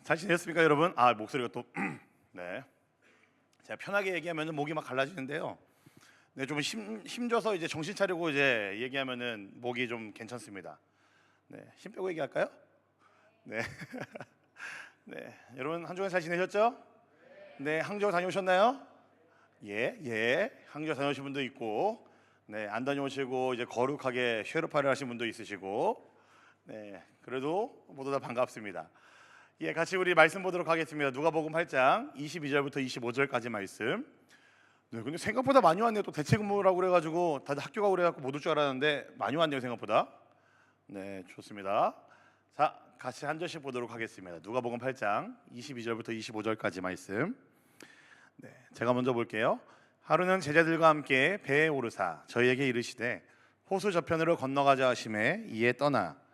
잘 지냈습니까, 여러분? 목소리가 또 네. 제가 편하게 얘기하면 목이 막 갈라지는데요. 네, 좀 힘줘서 이제 정신 차리고 이제 얘기하면은 목이 좀 괜찮습니다. 네, 힘 빼고 얘기할까요? 네. 네, 여러분 한 주간 잘 지내셨죠? 네, 항저우 다녀오셨나요? 예. 항저우 다녀오신 분도 있고, 네, 안 다녀오시고 이제 거룩하게 쉐르파를 하신 분도 있으시고, 네, 그래도 모두 다 반갑습니다. 예, 같이 우리 말씀 보도록 하겠습니다. 누가복음 8장 22절부터 25절까지 말씀. 네, 근데 생각보다 많이 왔네요. 또 대체근무라고 그래가지고 다들 학교 가고 그래갖고 못 올 줄 알았는데 많이 왔네요, 생각보다. 네, 좋습니다. 자, 같이 한 절씩 보도록 하겠습니다. 누가복음 8장 22절부터 25절까지 말씀. 네, 제가 먼저 볼게요. 하루는 제자들과 함께 배에 오르사 저희에게 이르시되 호수 저편으로 건너가자 하심에 이에 떠나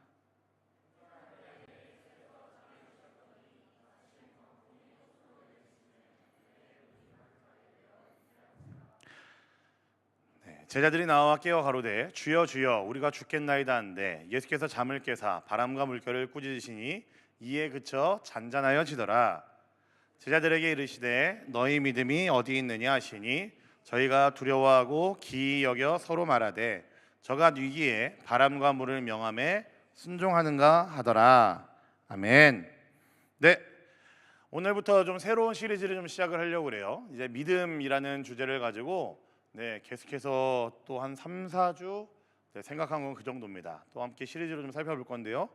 제자들이 나와 깨어 가로되 주여 주여 우리가 죽겠나이다 한데 예수께서 잠을 깨사 바람과 물결을 꾸짖으시니 이에 그쳐 잔잔하여지더라. 제자들에게 이르시되 너희 믿음이 어디 있느냐 하시니 저희가 두려워하고 기이 여겨 서로 말하되 저가 뉘기에 바람과 물을 명함에 순종하는가 하더라. 아멘. 네, 오늘부터 좀 새로운 시리즈를 좀 시작을 하려고 그래요. 이제 믿음이라는 주제를 가지고 계속해서 또 한 3, 4주 생각한 건 그 정도입니다. 또 함께 시리즈로 좀 살펴볼 건데요.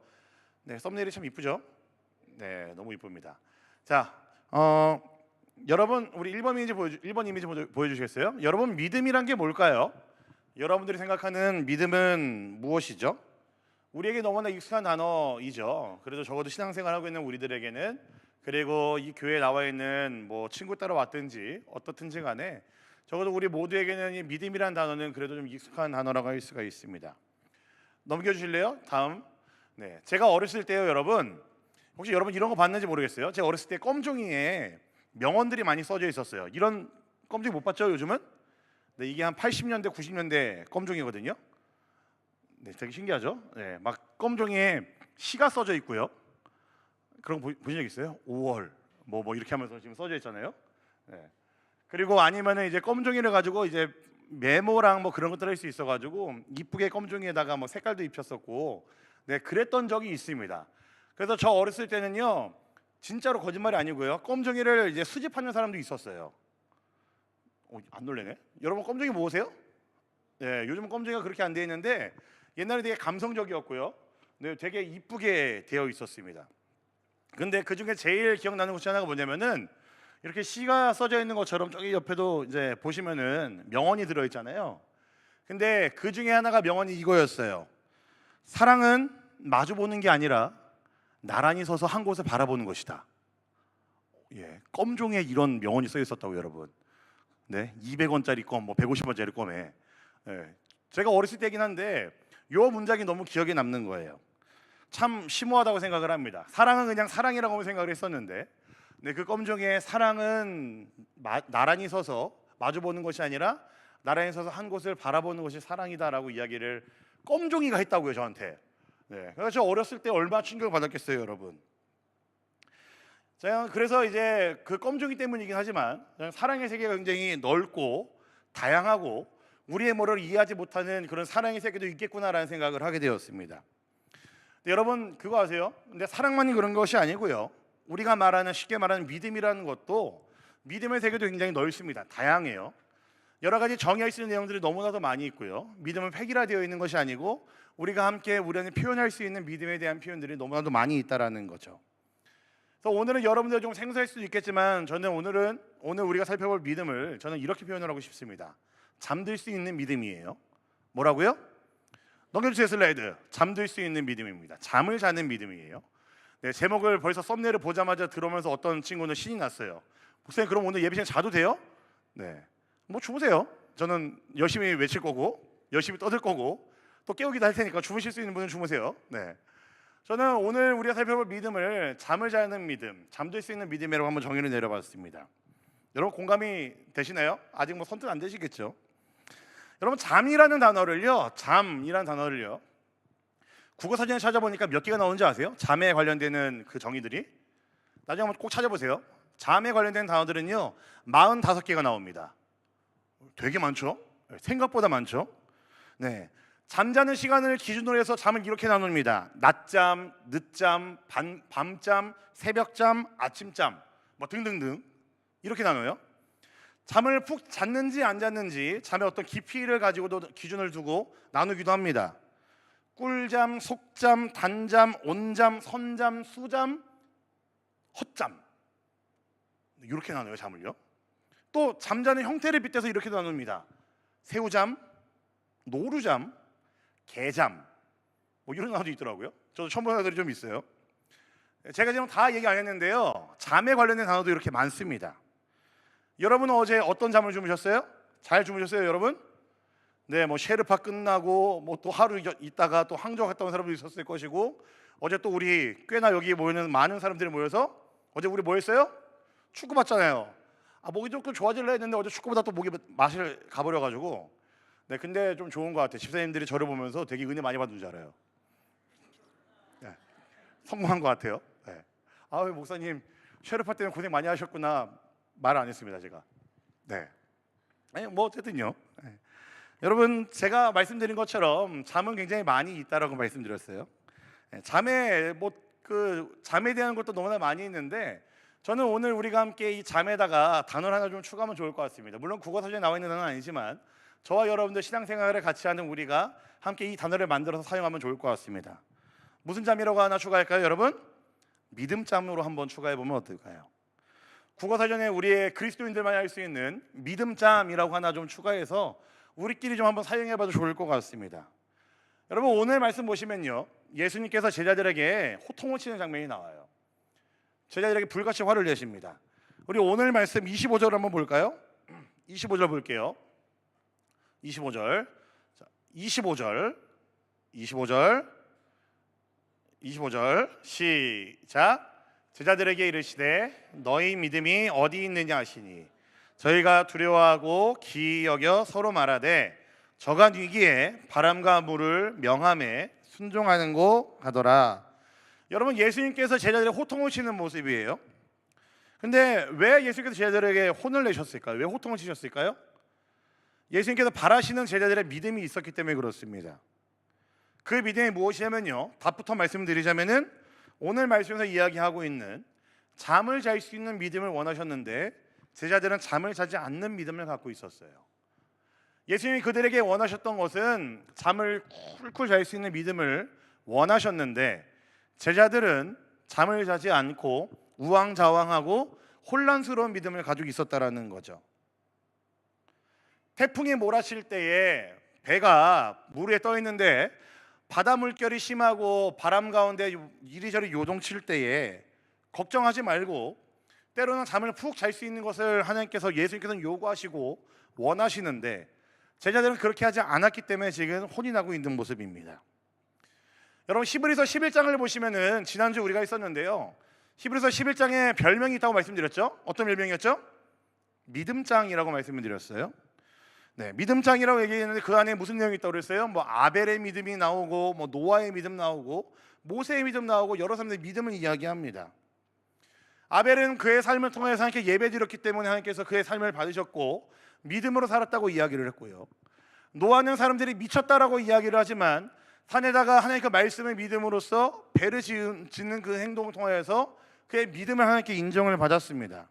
네, 썸네일이 참 이쁘죠? 네, 너무 이쁩니다. 자, 여러분 우리 1번 이미지 보여주시겠어요? 여러분 믿음이란 게 뭘까요? 여러분들이 생각하는 믿음은 무엇이죠? 우리에게 너무나 익숙한 단어이죠. 그래도 적어도 신앙생활하고 있는 우리들에게는, 그리고 이 교회에 나와 있는 뭐 친구 따라 왔든지 어떻든지 간에 적어도 우리 모두에게는 이 믿음이란 단어는 그래도 좀 익숙한 단어라고 할 수가 있습니다. 넘겨주실래요? 다음. 네, 제가 어렸을 때요, 여러분 혹시 여러분 이런 거 봤는지 모르겠어요. 제가 어렸을 때 껌종이에 명언들이 많이 써져 있었어요. 이런 껌종이 못 봤죠, 요즘은? 네, 이게 한 80년대, 90년대 껌종이거든요. 네, 되게 신기하죠? 네, 막 껌종이에 시가 써져 있고요. 그런 거 보신 적 있어요? 5월 뭐 이렇게 하면서 지금 써져 있잖아요. 네. 그리고 아니면은 이제 껌종이를 가지고 이제 메모랑 뭐 그런 것들 할 수 있어가지고 이쁘게 껌종이에다가 뭐 색깔도 입혔었고, 네, 그랬던 적이 있습니다. 그래서 저 어렸을 때는요, 진짜로 거짓말이 아니고요, 껌종이를 이제 수집하는 사람도 있었어요. 안 놀래네. 여러분 껌종이 모으세요? 네, 요즘 껌종이가 그렇게 안 돼 있는데 옛날에 되게 감성적이었고요. 네, 되게 이쁘게 되어 있었습니다. 근데 그 중에 제일 기억나는 것이 하나가 뭐냐면은 이렇게 시가 써져 있는 것처럼 저기 옆에도 이제 보시면은 명언이 들어 있잖아요. 근데 그 중에 하나가 명언이 이거였어요. 사랑은 마주 보는 게 아니라 나란히 서서 한 곳을 바라보는 것이다. 예, 껌종이에 이런 명언이 써 있었다고, 여러분. 네, 200원짜리 껌, 뭐 150원짜리 껌에. 예, 제가 어렸을 때긴 한데 요 문장이 너무 기억에 남는 거예요. 참 심오하다고 생각을 합니다. 사랑은 그냥 사랑이라고 생각을 했었는데, 네, 그 껌종이에 사랑은 나란히 서서 마주보는 것이 아니라 나란히 서서 한 곳을 바라보는 것이 사랑이다라고 이야기를 껌종이가 했다고요, 저한테. 네, 그래서 저 어렸을 때 얼마나 충격을 받았겠어요, 여러분. 제가 그래서 이제 그 껌종이 때문이긴 하지만 사랑의 세계가 굉장히 넓고 다양하고 우리의 뭐를 이해하지 못하는 그런 사랑의 세계도 있겠구나라는 생각을 하게 되었습니다. 여러분 그거 아세요? 근데 사랑만이 그런 것이 아니고요, 우리가 말하는, 쉽게 말하는 믿음이라는 것도 믿음의 세계도 굉장히 넓습니다. 다양해요. 여러 가지 정의할 수 있는 내용들이 너무나도 많이 있고요, 믿음은 획일화되어 있는 것이 아니고 우리가 함께 우리는 표현할 수 있는 믿음에 대한 표현들이 너무나도 많이 있다라는 거죠. 그래서 오늘은 여러분들 좀 생소할 수도 있겠지만 저는 오늘 우리가 살펴볼 믿음을 저는 이렇게 표현을 하고 싶습니다. 잠들 수 있는 믿음이에요. 뭐라고요? 넘겨주세요, 슬라이드. 잠들 수 있는 믿음입니다. 잠을 자는 믿음이에요. 네, 제목을 벌써 썸네일을 보자마자 들어오면서 어떤 친구는 신이 났어요. 목사님 그럼 오늘 예배 시간 자도 돼요? 네, 뭐 주무세요. 저는 열심히 외칠 거고 열심히 떠들 거고 또 깨우기도 할 테니까 주무실 수 있는 분은 주무세요. 네, 저는 오늘 우리가 살펴볼 믿음을 잠을 자는 믿음, 잠들 수 있는 믿음이라고 한번 정의를 내려봤습니다. 여러분 공감이 되시나요? 아직 뭐 선뜻 안 되시겠죠? 여러분 잠이라는 단어를요, 국어사전에 찾아보니까 몇 개가 나오는지 아세요? 잠에 관련되는 그 정의들이 나중에 한번 꼭 찾아보세요. 잠에 관련된 단어들은요 45개가 나옵니다. 되게 많죠? 생각보다 많죠? 네, 잠자는 시간을 기준으로 해서 잠을 이렇게 나눕니다. 낮잠, 늦잠, 밤잠, 새벽잠, 아침잠 뭐 등등등 이렇게 나눠요. 잠을 푹 잤는지 안 잤는지 잠의 어떤 깊이를 가지고도 기준을 두고 나누기도 합니다. 꿀잠, 속잠, 단잠, 온잠, 선잠, 수잠, 헛잠 이렇게 나눠요. 잠을요. 또 잠자는 형태를 빗대서 이렇게 나눕니다. 새우잠, 노루잠, 개잠 뭐 이런 단어도 있더라고요. 저도 처음 보는 단어들이 좀 있어요. 제가 지금 다 얘기 안 했는데요, 잠에 관련된 단어도 이렇게 많습니다. 여러분은 어제 어떤 잠을 주무셨어요? 잘 주무셨어요, 여러분? 네, 뭐 셰르파 끝나고 뭐 또 하루 있다가 또 항저우 갔다 온 사람도 있었을 것이고, 어제 또 우리 꽤나 여기 모이는 많은 사람들이 모여서 어제 우리 뭐 했어요? 축구 봤잖아요. 목이 조금 좋아질라 했는데 어제 축구보다 또 목이 맛을 가버려가지고, 네, 근데 좀 좋은 것 같아요. 집사님들이 저를 보면서 되게 은혜 많이 받은 줄 알아요. 네, 성공한 것 같아요. 네. 목사님 셰르파 때문에 고생 많이 하셨구나 말 안 했습니다, 제가. 네. 아니 뭐 어쨌든요. 네. 여러분, 제가 말씀드린 것처럼 잠은 굉장히 많이 있다라고 말씀드렸어요. 네, 잠에 대한 것도 너무나 많이 있는데, 저는 오늘 우리가 함께 이 잠에다가 단어를 하나 좀 추가하면 좋을 것 같습니다. 물론 국어사전에 나와 있는 단어는 아니지만 저와 여러분들 신앙생활을 같이 하는 우리가 함께 이 단어를 만들어서 사용하면 좋을 것 같습니다. 무슨 잠이라고 하나 추가할까요, 여러분? 믿음잠으로 한번 추가해 보면 어떨까요? 국어사전에 우리의 그리스도인들만이 할 수 있는 믿음잠이라고 하나 좀 추가해서 우리끼리 좀 한번 사용해봐도 좋을 것 같습니다. 여러분, 오늘 말씀 보시면요, 예수님께서 제자들에게 호통을 치는 장면이 나와요. 제자들에게 불같이 화를 내십니다. 우리 오늘 말씀 25절 한번 볼까요? 25절 볼게요. 25절, 25절 시작. 제자들에게 이르시되 너희 믿음이 어디 있느냐 하시니 저희가 두려워하고 기이 여겨 서로 말하되 저간 위기에 바람과 물을 명함에 순종하는고 하더라. 여러분, 예수님께서 제자들의 호통을 치는 모습이에요. 근데 왜 예수님께서 제자들에게 혼을 내셨을까요? 왜 호통을 치셨을까요? 예수님께서 바라시는 제자들의 믿음이 있었기 때문에 그렇습니다. 그 믿음이 무엇이냐면요, 답부터 말씀드리자면은 오늘 말씀에서 이야기하고 있는 잠을 잘 수 있는 믿음을 원하셨는데 제자들은 잠을 자지 않는 믿음을 갖고 있었어요. 예수님이 그들에게 원하셨던 것은 잠을 쿨쿨 잘 수 있는 믿음을 원하셨는데 제자들은 잠을 자지 않고 우왕좌왕하고 혼란스러운 믿음을 가지고 있었다라는 거죠. 태풍이 몰아칠 때에 배가 물 위에 떠 있는데 바다 물결이 심하고 바람 가운데 이리저리 요동칠 때에 걱정하지 말고 때로는 잠을 푹 잘 수 있는 것을 하나님께서, 예수님께서는 요구하시고 원하시는데 제자들은 그렇게 하지 않았기 때문에 지금 혼이 나고 있는 모습입니다. 여러분, 히브리서 11장을 보시면은 지난주 우리가 있었는데요, 히브리서 11장에 별명이 있다고 말씀드렸죠. 어떤 별명이었죠? 믿음장이라고 말씀을 드렸어요. 네, 믿음장이라고 얘기했는데 그 안에 무슨 내용이 있다고 그랬어요? 뭐 아벨의 믿음이 나오고 뭐 노아의 믿음 나오고 모세의 믿음 나오고 여러 사람들의 믿음을 이야기합니다. 아벨은 그의 삶을 통해서 하나님께 예배드렸기 때문에 하나님께서 그의 삶을 받으셨고 믿음으로 살았다고 이야기를 했고요, 노아는 사람들이 미쳤다라고 이야기를 하지만 산에다가 하나님의 말씀을 믿음으로써 배를 짓는 그 행동을 통해서 그의 믿음을 하나님께 인정을 받았습니다.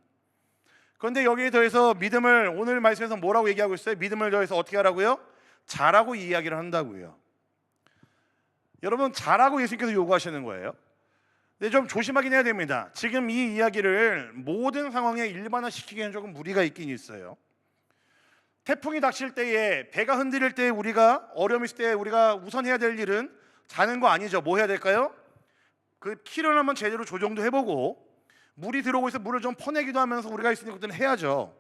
그런데 여기에 더해서 믿음을 오늘 말씀에서 뭐라고 얘기하고 있어요? 믿음을 더해서 어떻게 하라고요? 잘하고 이야기를 한다고요. 여러분, 잘하고 예수님께서 요구하시는 거예요. 근데 좀 조심하긴 해야 됩니다. 지금 이 이야기를 모든 상황에 일반화시키기에는 조금 무리가 있긴 있어요. 태풍이 닥칠 때에, 배가 흔들릴 때에, 우리가 어려움 있을 때 우리가 우선 해야 될 일은 자는 거 아니죠. 뭐 해야 될까요? 그 키를 한번 제대로 조정도 해보고, 물이 들어오고 있어 물을 좀 퍼내기도 하면서 우리가 할 수 있는 것들은 해야죠.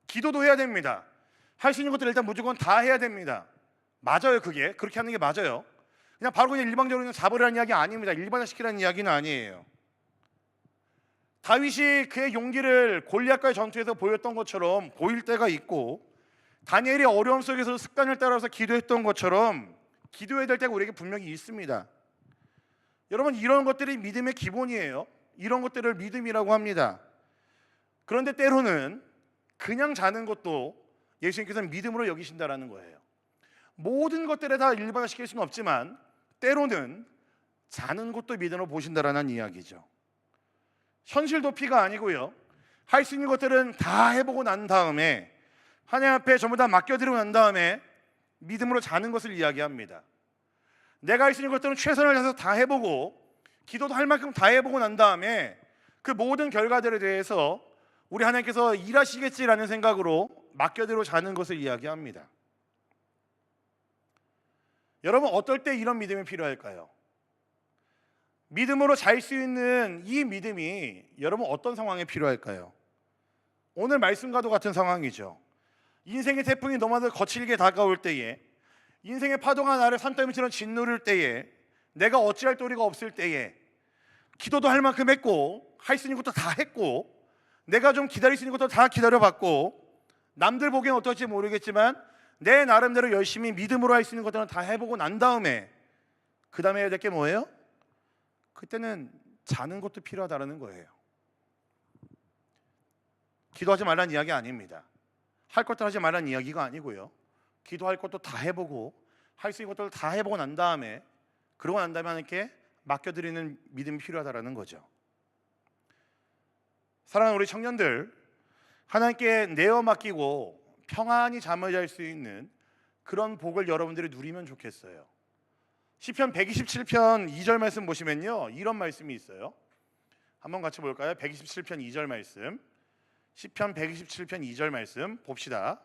기도도 해야 됩니다. 할 수 있는 것들 일단 무조건 다 해야 됩니다. 맞아요. 그렇게 하는 게 맞아요. 그냥 바로 그냥 일방적으로 그냥 잡으라는 이야기 아닙니다. 일반화시키라는 이야기는 아니에요. 다윗이 그의 용기를 골리앗과의 전투에서 보였던 것처럼 보일 때가 있고, 다니엘이 어려움 속에서 습관을 따라서 기도했던 것처럼 기도해야 될 때가 우리에게 분명히 있습니다. 여러분, 이런 것들이 믿음의 기본이에요. 이런 것들을 믿음이라고 합니다. 그런데 때로는 그냥 자는 것도 예수님께서는 믿음으로 여기신다라는 거예요. 모든 것들에 다 일반화시킬 수는 없지만 때로는 자는 것도 믿음으로 보신다라는 이야기죠. 현실 도피가 아니고요, 할 수 있는 것들은 다 해보고 난 다음에 하나님 앞에 전부 다 맡겨드리고 난 다음에 믿음으로 자는 것을 이야기합니다. 내가 할 수 있는 것들은 최선을 다해서 다 해보고 기도도 할 만큼 다 해보고 난 다음에 그 모든 결과들에 대해서 우리 하나님께서 일하시겠지라는 생각으로 맡겨드리고 자는 것을 이야기합니다. 여러분, 어떨 때 이런 믿음이 필요할까요? 믿음으로 잘 수 있는 이 믿음이 여러분 어떤 상황에 필요할까요? 오늘 말씀과도 같은 상황이죠. 인생의 태풍이 너무나도 거칠게 다가올 때에, 인생의 파도가 나를 산더미처럼 짓누를 때에, 내가 어찌할 도리가 없을 때에 기도도 할 만큼 했고 할 수 있는 것도 다 했고 내가 좀 기다릴 수 있는 것도 다 기다려봤고 남들 보기엔 어떨지 모르겠지만 내 나름대로 열심히 믿음으로 할 수 있는 것들은 다 해보고 난 다음에 그 다음에 해야 될 게 뭐예요? 그때는 자는 것도 필요하다는 거예요. 기도하지 말라는 이야기 아닙니다. 할 것도 하지 말라는 이야기가 아니고요, 기도할 것도 다 해보고 할 수 있는 것들을 다 해보고 난 다음에, 그러고 난 다음에 하나님께 맡겨드리는 믿음이 필요하다는 거죠. 사랑하는 우리 청년들, 하나님께 내어 맡기고 평안히 잠을 잘 수 있는 그런 복을 여러분들이 누리면 좋겠어요. 시편 127편 2절 말씀 보시면요, 이런 말씀이 있어요. 한번 같이 볼까요? 127편 2절 말씀, 시편 127편 2절 말씀 봅시다.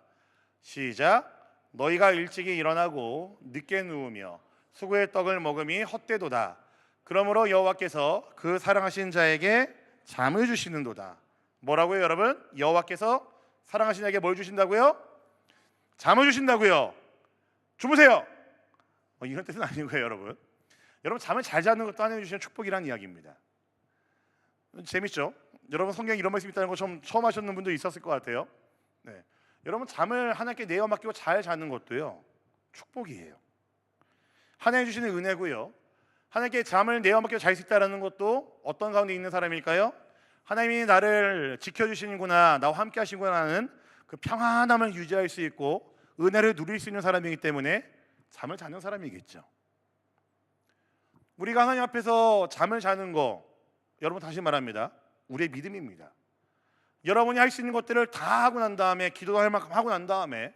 시작. 너희가 일찍이 일어나고 늦게 누우며 수고의 떡을 먹음이 헛되도다. 그러므로 여호와께서 그 사랑하신 자에게 잠을 주시는도다. 뭐라고요, 여러분? 여호와께서 사랑하신 자에게 뭘 주신다고요? 잠을 주신다고요. 주무세요. 이런 뜻은 아니고요, 여러분. 여러분, 잠을 잘 자는 것도 하나님이 주시는 축복이라는 이야기입니다. 재밌죠? 여러분, 성경에 이런 말씀이 있다는 거 처음 하셨는 분도 있었을 것 같아요. 네. 여러분, 잠을 하나님께 내어 맡기고 잘 자는 것도요, 축복이에요. 하나님 주시는 은혜고요, 하나님께 잠을 내어 맡기고 잘 수 있다는 것도 어떤 가운데 있는 사람일까요? 하나님이 나를 지켜주시는구나, 나와 함께 하시구나 하는 그 평안함을 유지할 수 있고 은혜를 누릴 수 있는 사람이기 때문에 잠을 자는 사람이겠죠. 우리가 하나님 앞에서 잠을 자는 거, 여러분 다시 말합니다, 우리의 믿음입니다. 여러분이 할 수 있는 것들을 다 하고 난 다음에, 기도도 할 만큼 하고 난 다음에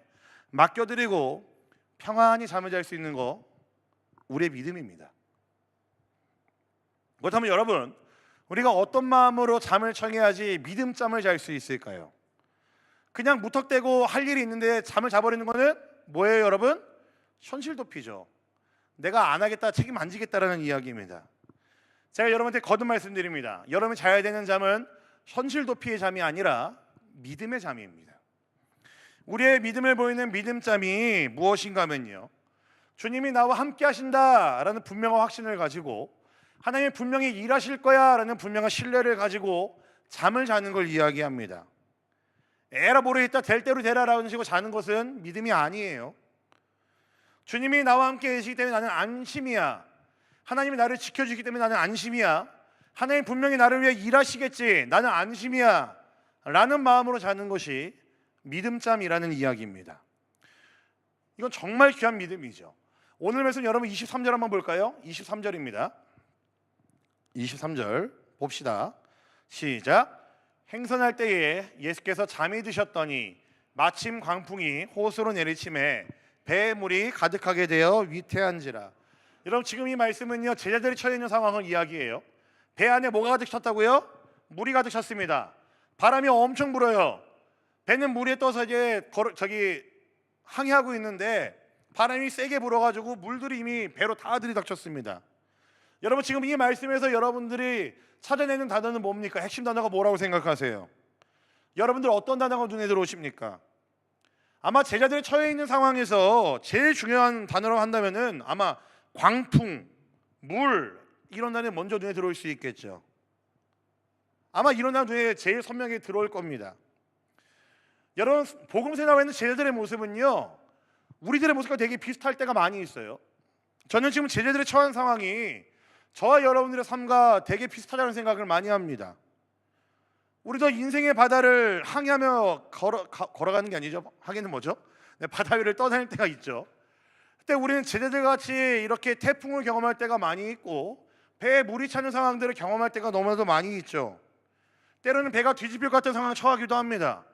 맡겨드리고 평안히 잠을 잘 수 있는 거, 우리의 믿음입니다. 그렇다면 여러분, 우리가 어떤 마음으로 잠을 청해야지 믿음잠을 잘 수 있을까요? 그냥 무턱대고 할 일이 있는데 잠을 자버리는 거는 뭐예요, 여러분? 현실 도피죠. 내가 안 하겠다, 책임 안 지겠다라는 이야기입니다. 제가 여러분한테 거듭 말씀드립니다. 여러분이 자야 되는 잠은 현실 도피의 잠이 아니라 믿음의 잠입니다. 우리의 믿음을 보이는 믿음잠이 무엇인가 하면요, 주님이 나와 함께 하신다라는 분명한 확신을 가지고, 하나님이 분명히 일하실 거야라는 분명한 신뢰를 가지고 잠을 자는 걸 이야기합니다. 에라 모르겠다, 될 대로 되라라는 식으로 자는 것은 믿음이 아니에요. 주님이 나와 함께 계시기 때문에 나는 안심이야. 하나님이 나를 지켜주기 때문에 나는 안심이야. 하나님 분명히 나를 위해 일하시겠지, 나는 안심이야 라는 마음으로 자는 것이 믿음잠이라는 이야기입니다. 이건 정말 귀한 믿음이죠. 오늘 말씀 여러분 23절 한번 볼까요? 23절입니다. 23절 봅시다. 시작. 행선할 때에 예수께서 잠이 드셨더니 마침 광풍이 호수로 내리침에 배에 물이 가득하게 되어 위태한지라. 여러분, 지금 이 말씀은요, 제자들이 처해 있는 상황을 이야기해요. 배 안에 뭐가 가득 찼다고요? 물이 가득 찼습니다. 바람이 엄청 불어요. 배는 물 위에 떠서 이제 항해하고 있는데 바람이 세게 불어가지고 물들이 이미 배로 다 들이닥쳤습니다. 여러분, 지금 이 말씀에서 여러분들이 찾아내는 단어는 뭡니까? 핵심 단어가 뭐라고 생각하세요? 여러분들 어떤 단어가 눈에 들어오십니까? 아마 제자들이 처해 있는 상황에서 제일 중요한 단어로 한다면은 아마 광풍, 물, 이런 단어가 먼저 눈에 들어올 수 있겠죠. 아마 이런 단어 눈에 제일 선명하게 들어올 겁니다. 여러분, 복음서에 나와 있는 제자들의 모습은요, 우리들의 모습과 되게 비슷할 때가 많이 있어요. 저는 지금 제자들의 처한 상황이 저와 여러분들의 삶과 되게 비슷하다는 생각을 많이 합니다. 우리도 인생의 바다를 항해하며 걸어가는 게 아니죠. 항해는 뭐죠? 네, 바다 위를 떠다닐 때가 있죠. 그때 우리는 제자들 같이 이렇게 태풍을 경험할 때가 많이 있고 배에 물이 차는 상황들을 경험할 때가 너무나도 많이 있죠. 때로는 배가 뒤집힐 것 같은 상황을 처하기도 합니다.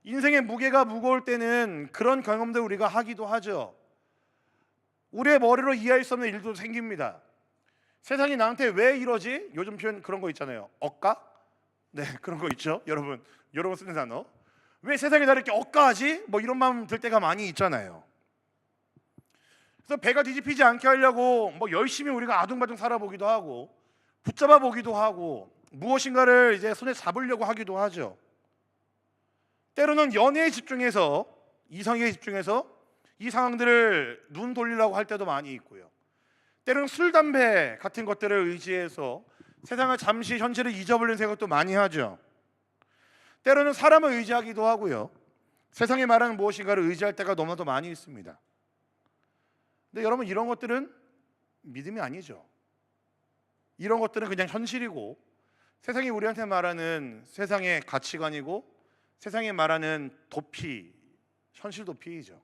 인생의 무게가 무거울 때는 그런 경험들 우리가 하기도 하죠. 우리의 머리로 이해할 수 없는 일도 생깁니다. 세상이 나한테 왜 이러지? 요즘 표현 그런 거 있잖아요. 억까? 네, 그런 거 있죠. 여러분 쓰는 단어. 왜 세상이 나를 이렇게 억까하지? 뭐 이런 마음 들 때가 많이 있잖아요. 그래서 배가 뒤집히지 않게 하려고 뭐 열심히 우리가 아둥바둥 살아보기도 하고 붙잡아 보기도 하고 무엇인가를 이제 손에 잡으려고 하기도 하죠. 때로는 연애에 집중해서 이성에 집중해서 이 상황들을 눈 돌리려고 할 때도 많이 있고요. 때로는 술, 담배 같은 것들을 의지해서 세상을 잠시 현실을 잊어버리는 생각도 많이 하죠. 때로는 사람을 의지하기도 하고요. 세상이 말하는 무엇인가를 의지할 때가 너무나도 많이 있습니다. 근데 여러분 이런 것들은 믿음이 아니죠. 이런 것들은 그냥 현실이고 세상이 우리한테 말하는 세상의 가치관이고 세상이 말하는 도피, 현실 도피이죠.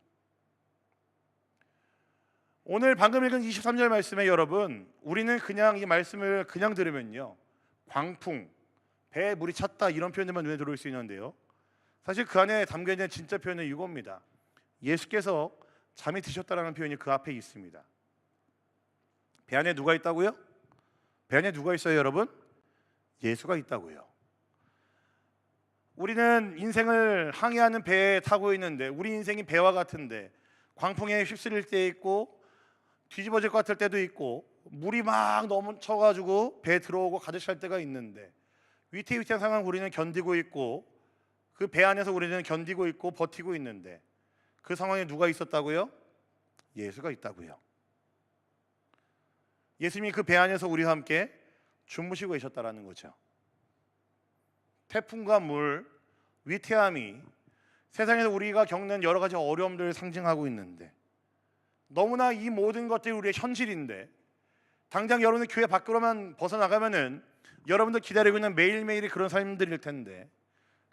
오늘 방금 읽은 23절 말씀에 여러분 우리는 그냥 이 말씀을 그냥 들으면요 광풍, 배에 물이 찼다 이런 표현들만 눈에 들어올 수 있는데요 사실 그 안에 담겨있는 진짜 표현은 이겁니다. 예수께서 잠이 드셨다라는 표현이 그 앞에 있습니다. 배 안에 누가 있다고요? 배 안에 누가 있어요 여러분? 예수가 있다고요. 우리는 인생을 항해하는 배에 타고 있는데 우리 인생이 배와 같은데 광풍에 휩쓸릴 때 있고 뒤집어질 것 같을 때도 있고 물이 막 넘쳐가지고 배에 들어오고 가득 찰 때가 있는데 위태위태한 상황 우리는 견디고 있고 그 배 안에서 우리는 견디고 있고 버티고 있는데 그 상황에 누가 있었다고요? 예수가 있다고요. 예수님이 그 배 안에서 우리와 함께 주무시고 계셨다라는 거죠. 태풍과 물, 위태함이 세상에서 우리가 겪는 여러 가지 어려움들을 상징하고 있는데 너무나 이 모든 것들이 우리의 현실인데 당장 여러분들 교회 밖으로만 벗어나가면은 여러분들 기다리고 있는 매일매일이 그런 삶들일 텐데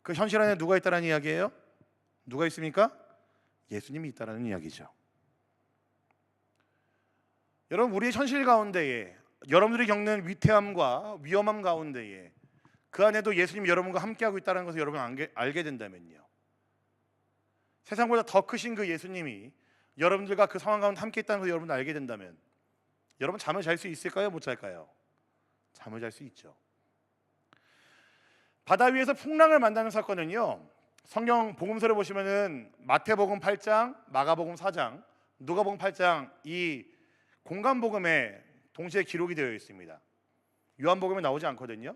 그 현실 안에 누가 있다는 이야기예요? 누가 있습니까? 예수님이 있다는 이야기죠. 여러분 우리의 현실 가운데에 여러분들이 겪는 위태함과 위험함 가운데에 그 안에도 예수님이 여러분과 함께하고 있다는 것을 여러분 알게 된다면요 세상보다 더 크신 그 예수님이 여러분들과 그 상황 가운데 함께 있다는 것을 여러분 알게 된다면 여러분 잠을 잘 수 있을까요? 못 잘까요? 잠을 잘 수 있죠. 바다 위에서 풍랑을 만나는 사건은요 성경 복음서를 보시면은 마태복음 8장, 마가복음 4장, 누가복음 8장 이 공간복음에 동시에 기록이 되어 있습니다. 요한복음에 나오지 않거든요.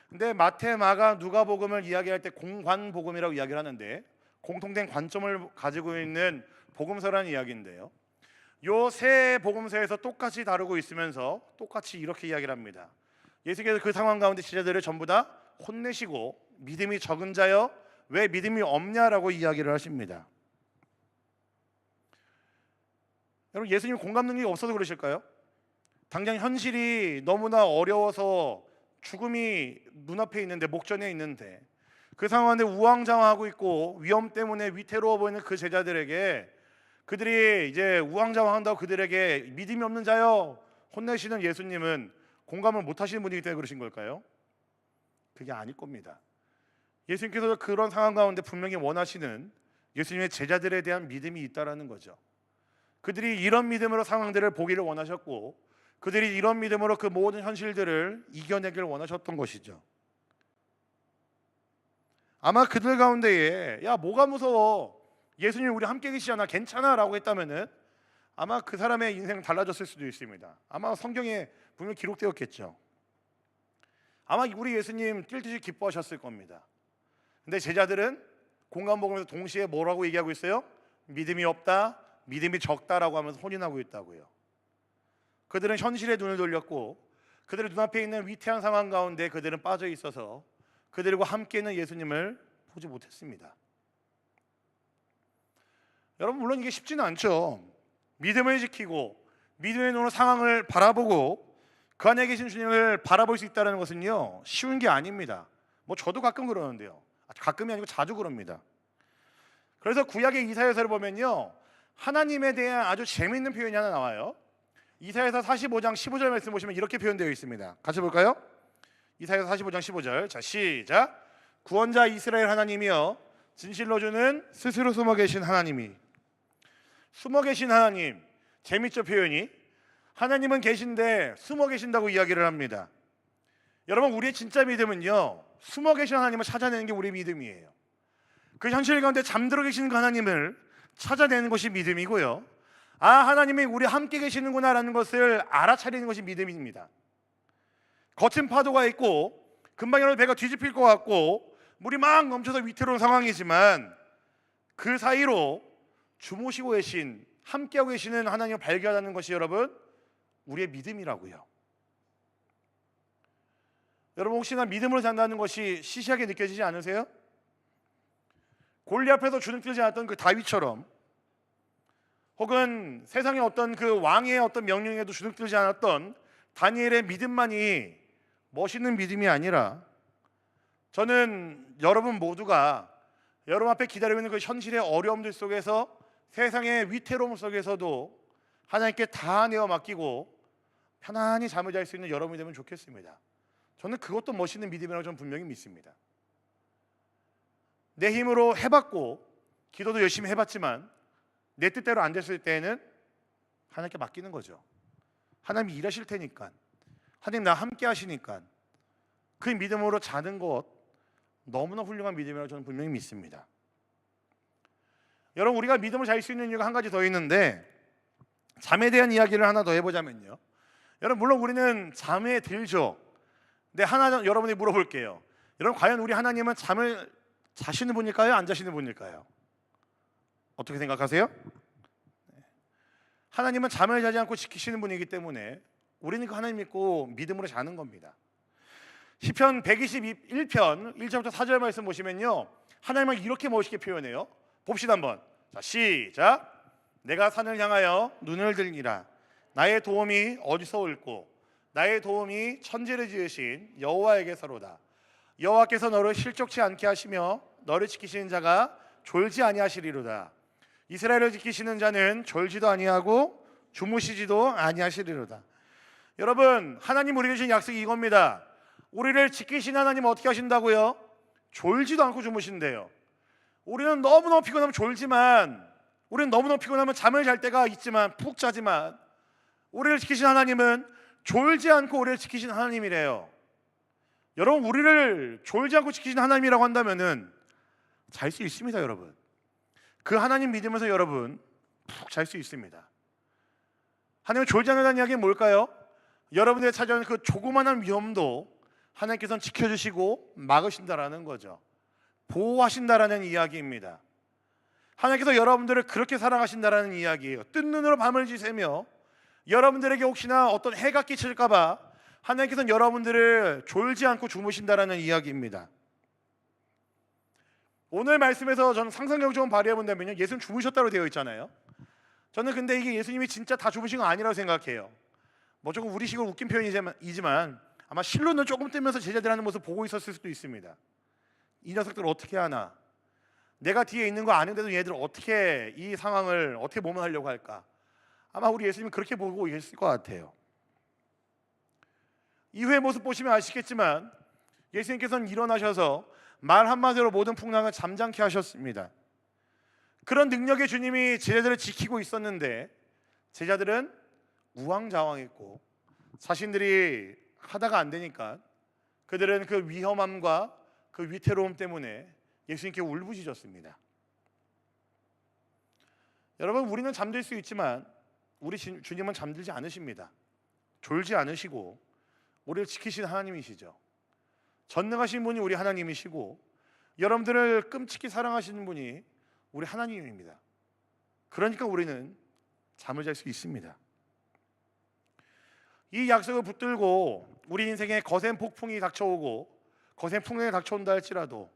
근데 마태, 마가, 누가복음을 이야기할 때 공관복음이라고 이야기를 하는데 공통된 관점을 가지고 있는 복음서라는 이야기인데요 요 세 복음서에서 똑같이 다루고 있으면서 똑같이 이렇게 이야기를 합니다. 예수께서 그 상황 가운데 제자들을 전부 다 혼내시고 믿음이 적은 자여 왜 믿음이 없냐라고 이야기를 하십니다. 여러분 예수님 공감 능력이 없어서 그러실까요? 당장 현실이 너무나 어려워서 죽음이 눈앞에 있는데 목전에 있는데 그 상황에 우왕좌왕하고 있고 위험 때문에 위태로워 보이는 그 제자들에게 그들이 이제 우왕좌왕한다고 그들에게 믿음이 없는 자여 혼내시는 예수님은 공감을 못 하시는 분이기 때문에 그러신 걸까요? 그게 아닐 겁니다. 예수님께서 그런 상황 가운데 분명히 원하시는 예수님의 제자들에 대한 믿음이 있다라는 거죠. 그들이 이런 믿음으로 상황들을 보기를 원하셨고 그들이 이런 믿음으로 그 모든 현실들을 이겨내기를 원하셨던 것이죠. 아마 그들 가운데에 야 뭐가 무서워 예수님 우리 함께 계시잖아 괜찮아 라고 했다면은 아마 그 사람의 인생은 달라졌을 수도 있습니다. 아마 성경에 분명히 기록되었겠죠. 아마 우리 예수님 뛸 듯이 기뻐하셨을 겁니다. 근데 제자들은 공간복음에서 동시에 뭐라고 얘기하고 있어요? 믿음이 없다, 믿음이 적다라고 하면서 혼인하고 있다고요. 그들은 현실에 눈을 돌렸고 그들의 눈앞에 있는 위태한 상황 가운데 그들은 빠져 있어서 그들과 함께 있는 예수님을 보지 못했습니다. 여러분 물론 이게 쉽지는 않죠. 믿음을 지키고 믿음의 눈으로 상황을 바라보고 그 안에 계신 주님을 바라볼 수 있다는 것은요, 쉬운 게 아닙니다. 뭐 저도 가끔 그러는데요, 가끔이 아니고 자주 그럽니다. 그래서 구약의 이사야서를 보면요, 하나님에 대한 아주 재미있는 표현이 하나 나와요. 이사야서 45장 15절 말씀 보시면 이렇게 표현되어 있습니다. 같이 볼까요? 이사야서 45장 15절. 자, 시작. 구원자 이스라엘 하나님이여, 진실로 주는 스스로 숨어 계신 하나님이. 숨어 계신 하나님, 재밌죠 표현이? 하나님은 계신데 숨어 계신다고 이야기를 합니다. 여러분, 우리의 진짜 믿음은요, 숨어 계신 하나님을 찾아내는 게 우리의 믿음이에요. 그 현실 가운데 잠들어 계시는 그 하나님을 찾아내는 것이 믿음이고요, 아, 하나님이 우리 함께 계시는구나라는 것을 알아차리는 것이 믿음입니다. 거친 파도가 있고 금방이라도 배가 뒤집힐 것 같고 물이 막 넘쳐서 위태로운 상황이지만 그 사이로 주무시고 계신, 함께하고 계시는 하나님을 발견하는 것이 여러분, 우리의 믿음이라고요. 여러분, 혹시나 믿음으로 산다는 것이 시시하게 느껴지지 않으세요? 골리앗 앞에서 주눅들지 않았던 그 다윗처럼, 혹은 세상의 어떤 그 왕의 어떤 명령에도 주눅들지 않았던 다니엘의 믿음만이 멋있는 믿음이 아니라, 저는 여러분 모두가 여러분 앞에 기다리고 있는 그 현실의 어려움들 속에서, 세상의 위태로움 속에서도 하나님께 다 내어 맡기고 편안히 잠을 잘 수 있는 여러분이 되면 좋겠습니다. 저는 그것도 멋있는 믿음이라고 저는 분명히 믿습니다. 내 힘으로 해봤고 기도도 열심히 해봤지만 내 뜻대로 안 됐을 때에는 하나님께 맡기는 거죠. 하나님이 일하실 테니까, 하나님 나와 함께 하시니까 그 믿음으로 자는 것, 너무나 훌륭한 믿음이라고 저는 분명히 믿습니다. 여러분, 우리가 믿음을 잘 수 있는 이유가 한 가지 더 있는데, 잠에 대한 이야기를 하나 더 해보자면요, 여러분, 물론 우리는 잠에 들죠. 근데 하나 여러분이 물어볼게요. 여러분, 과연 우리 하나님은 잠을 자시는 분일까요? 안 자시는 분일까요? 어떻게 생각하세요? 하나님은 잠을 자지 않고 지키시는 분이기 때문에 우리는 그 하나님 믿고 믿음으로 자는 겁니다. 시편 121편 1절부터 4절 말씀 보시면요, 하나님은 이렇게 멋있게 표현해요. 봅시다 한번. 자, 시작. 내가 산을 향하여 눈을 들리라. 나의 도움이 어디서 올꼬? 나의 도움이 천지를 지으신 여호와에게서로다. 여호와께서 너를 실족치 않게 하시며 너를 지키시는 자가 졸지 아니하시리로다. 이스라엘을 지키시는 자는 졸지도 아니하고 주무시지도 아니하시리로다. 여러분, 하나님 우리에게 주신 약속이 이겁니다. 우리를 지키신 하나님 어떻게 하신다고요? 졸지도 않고 주무신대요. 우리는 너무너무 피곤하면 졸지만, 우리는 너무너무 피곤하면 잠을 잘 때가 있지만, 푹 자지만, 우리를 지키신 하나님은 졸지 않고 우리를 지키신 하나님이래요. 여러분, 우리를 졸지 않고 지키신 하나님이라고 한다면은 잘 수 있습니다. 여러분, 그 하나님 믿으면서 여러분 푹 잘 수 있습니다. 하나님은 졸지 않는다는 이야기는 뭘까요? 여러분들이 찾아오는 그 조그만한 위험도 하나님께서는 지켜주시고 막으신다라는 거죠. 보호하신다라는 이야기입니다. 하나님께서 여러분들을 그렇게 사랑하신다라는 이야기예요. 뜬 눈으로 밤을 지새며 여러분들에게 혹시나 어떤 해가 끼칠까 봐 하나님께서는 여러분들을 졸지 않고 주무신다라는 이야기입니다. 오늘 말씀에서 저는 상상력 좀 발휘해 본다면요, 예수님 주무셨다고 되어 있잖아요. 저는 근데 이게 예수님이 진짜 다 주무신 거 아니라고 생각해요. 뭐 조금 우리식으로 웃긴 표현이지만 아마 실눈을 조금 뜨면서 제자들 하는 모습 보고 있었을 수도 있습니다. 이 녀석들 어떻게 하나, 내가 뒤에 있는 거 아는데도 얘들 어떻게 이 상황을 어떻게 모면하려고 할까. 아마 우리 예수님이 그렇게 보고 계실 것 같아요. 이후의 모습 보시면 아시겠지만 예수님께서는 일어나셔서 말 한마디로 모든 풍랑을 잠잠케 하셨습니다. 그런 능력의 주님이 제자들을 지키고 있었는데 제자들은 우왕좌왕했고 자신들이 하다가 안 되니까 그들은 그 위험함과 그 위태로움 때문에 예수님께 울부짖었습니다. 여러분, 우리는 잠들 수 있지만 우리 주님은 잠들지 않으십니다. 졸지 않으시고 우리를 지키시는 하나님이시죠. 전능하신 분이 우리 하나님이시고 여러분들을 끔찍히 사랑하시는 분이 우리 하나님입니다. 그러니까 우리는 잠을 잘 수 있습니다. 이 약속을 붙들고 우리 인생에 거센 폭풍이 닥쳐오고 거센 풍랑이 닥쳐온다 할지라도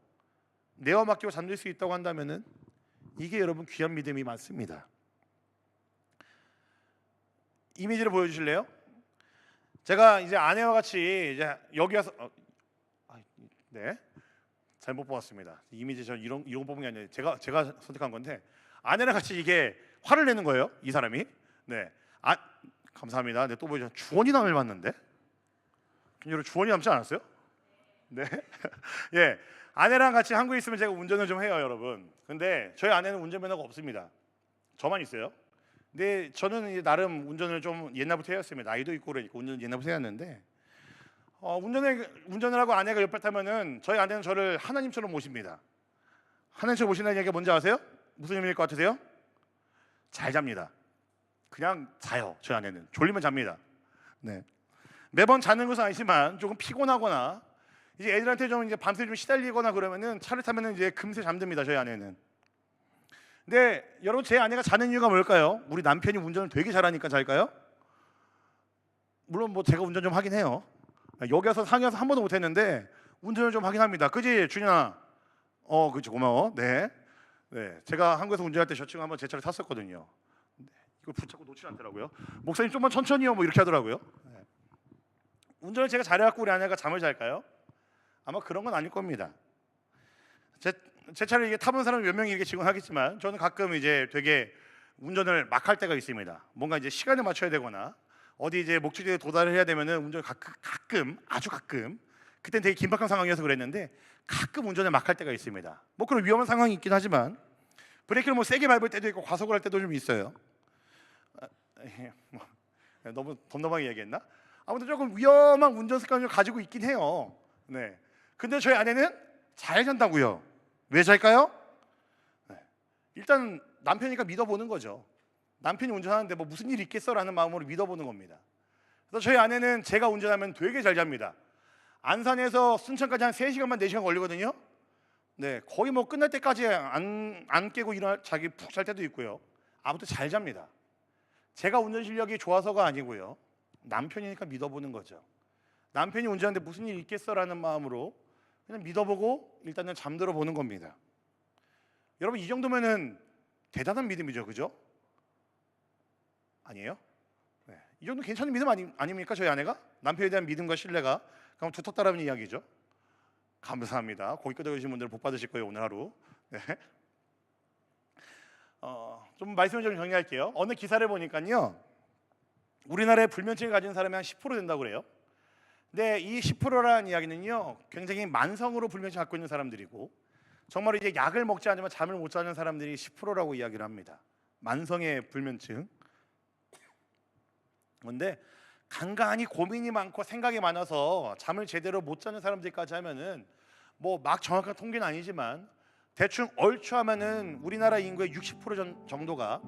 내어 맡기고 잠들 수 있다고 한다면은 이게 여러분 귀한 믿음이 맞습니다. 이미지를 보여주실래요? 제가 이제 아내와 같이 이제 여기 와서 네, 잘못 뽑았습니다. 이미지 저 이런 뽑은 게 아니라 제가 선택한 건데 아내랑 같이 이게 화를 내는 거예요. 이 사람이. 네, 감사합니다. 네, 또 보죠. 주원이 남을 봤는데 여러분 주원이 남지 않았어요? 네. 예, 아내랑 같이 한국에 있으면 제가 운전을 좀 해요, 여러분. 근데 저희 아내는 운전면허가 없습니다. 저만 있어요. 근데 저는 이제 나름 운전을 좀 옛날부터 해왔습니다. 나이도 있고 그러니까 운전 옛날부터 해왔는데 운전을 하고 아내가 옆에 타면은 저희 아내는 저를 하나님처럼 모십니다. 하나님처럼 모신다는 얘기가 뭔지 아세요? 무슨 의미일 것 같으세요? 잘 잡니다. 그냥 자요. 저희 아내는 졸리면 잡니다. 네. 매번 자는 것은 아니지만 조금 피곤하거나 이제 애들한테 좀 이제 밤새 좀 시달리거나 그러면은 차를 타면은 이제 금세 잠듭니다. 저희 아내는. 근데 여러분 제 아내가 자는 이유가 뭘까요? 우리 남편이 운전을 되게 잘하니까 잘까요? 물론 뭐 제가 운전 좀 하긴 해요. 여기 와서 상해서 한 번도 못했는데 운전을 좀 하긴 합니다. 그지 준이나? 그렇지 고마워. 네. 네, 제가 한국에서 운전할 때 저 친구 한번 제 차를 탔었거든요. 네, 이걸 붙잡고 놓지 않더라고요. 목사님 좀만 천천히요, 뭐 이렇게 하더라고요. 네. 운전을 제가 잘해갖고 우리 아내가 잠을 잘까요? 아마 그런 건 아닐 겁니다. 제 차를 이게 타본 사람 몇 명이 이렇게 직원하겠지만 저는 가끔 이제 되게 운전을 막 할 때가 있습니다. 뭔가 이제 시간을 맞춰야 되거나 어디 이제 목적지에 도달을 해야 되면은 운전을 가끔 아주 가끔 그땐 되게 긴박한 상황이어서 그랬는데 가끔 운전을 막 할 때가 있습니다. 뭐 그런 위험한 상황이 있긴 하지만 브레이크를 뭐 세게 밟을 때도 있고 과속을 할 때도 좀 있어요. 너무 덤덤하게 얘기했나? 아무튼 조금 위험한 운전 습관을 가지고 있긴 해요. 네. 근데 저희 아내는 잘 잔다고요. 왜 잘까요? 네. 일단 남편이니까 믿어보는 거죠. 남편이 운전하는데 뭐 무슨 일이 있겠어라는 마음으로 믿어보는 겁니다. 그래서 저희 아내는 제가 운전하면 되게 잘 잡니다. 안산에서 순천까지 한 3시간만 4시간 걸리거든요. 네, 거의 뭐 끝날 때까지 안 깨고 자기 푹 잘 때도 있고요. 아무튼 잘 잡니다. 제가 운전 실력이 좋아서가 아니고요. 남편이니까 믿어보는 거죠. 남편이 운전하는데 무슨 일이 있겠어라는 마음으로 그냥 믿어보고 일단은 잠들어 보는 겁니다. 여러분 이 정도면은 대단한 믿음이죠, 그죠? 아니에요? 네. 이 정도 괜찮은 믿음 아닙니까? 저희 아내가 남편에 대한 믿음과 신뢰가 그럼 두텁다라는 이야기죠. 감사합니다. 고기 끄덕이신 분들 복 받으실 거예요 오늘 하루. 네. 좀 말씀을 좀 정리할게요. 어느 기사를 보니까요, 우리나라에 불면증을 가진 사람이 한 10% 된다고 그래요. 근데 이 10%라는 이야기는요, 굉장히 만성으로 불면증을 갖고 있는 사람들이고 정말 이제 약을 먹지 않으면 잠을 못 자는 사람들이 10%라고 이야기를 합니다. 만성의 불면증. 그런데 간간히 고민이 많고 생각이 많아서 잠을 제대로 못 자는 사람들까지 하면은 뭐 막 정확한 통계는 아니지만 대충 얼추 하면은 우리나라 인구의 60% 정도가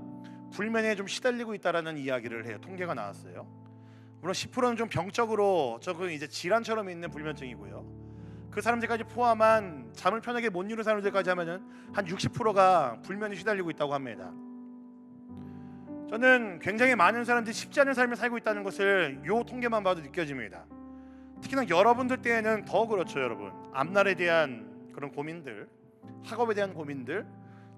불면에 좀 시달리고 있다라는 이야기를 해요. 통계가 나왔어요. 물론 10%는 좀 병적으로 조금 이제 질환처럼 있는 불면증이고요. 그 사람들까지 포함한 잠을 편하게 못 이루는 사람들까지 하면은 한 60%가 불면에 시달리고 있다고 합니다. 저는 굉장히 많은 사람들이 쉽지 않은 삶을 살고 있다는 것을 요 통계만 봐도 느껴집니다. 특히나 여러분들 때에는 더 그렇죠, 여러분. 앞날에 대한 그런 고민들, 학업에 대한 고민들,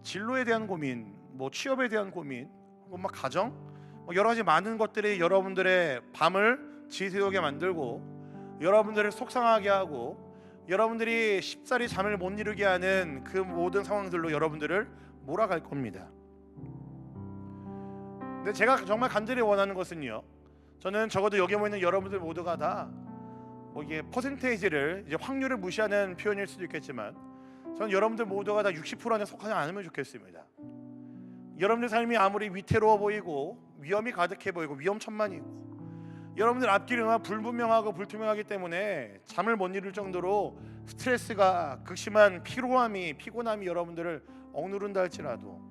진로에 대한 고민, 뭐 취업에 대한 고민, 뭐 가정, 뭐 여러 가지 많은 것들이 여러분들의 밤을 지새우게 만들고 여러분들을 속상하게 하고 여러분들이 쉽사리 잠을 못 이루게 하는 그 모든 상황들로 여러분들을 몰아갈 겁니다. 근데 제가 정말 간절히 원하는 것은요, 저는 적어도 여기 모이는 여러분들 모두가 다 뭐 이게 퍼센테이지를 이제 확률을 무시하는 표현일 수도 있겠지만 저는 여러분들 모두가 다 60% 안에 속하지 않으면 좋겠습니다. 여러분들 삶이 아무리 위태로워 보이고 위험이 가득해 보이고 위험천만이고 여러분들 앞길이 불분명하고 불투명하기 때문에 잠을 못 이룰 정도로 스트레스가 극심한 피곤함이 여러분들을 억누른다 할지라도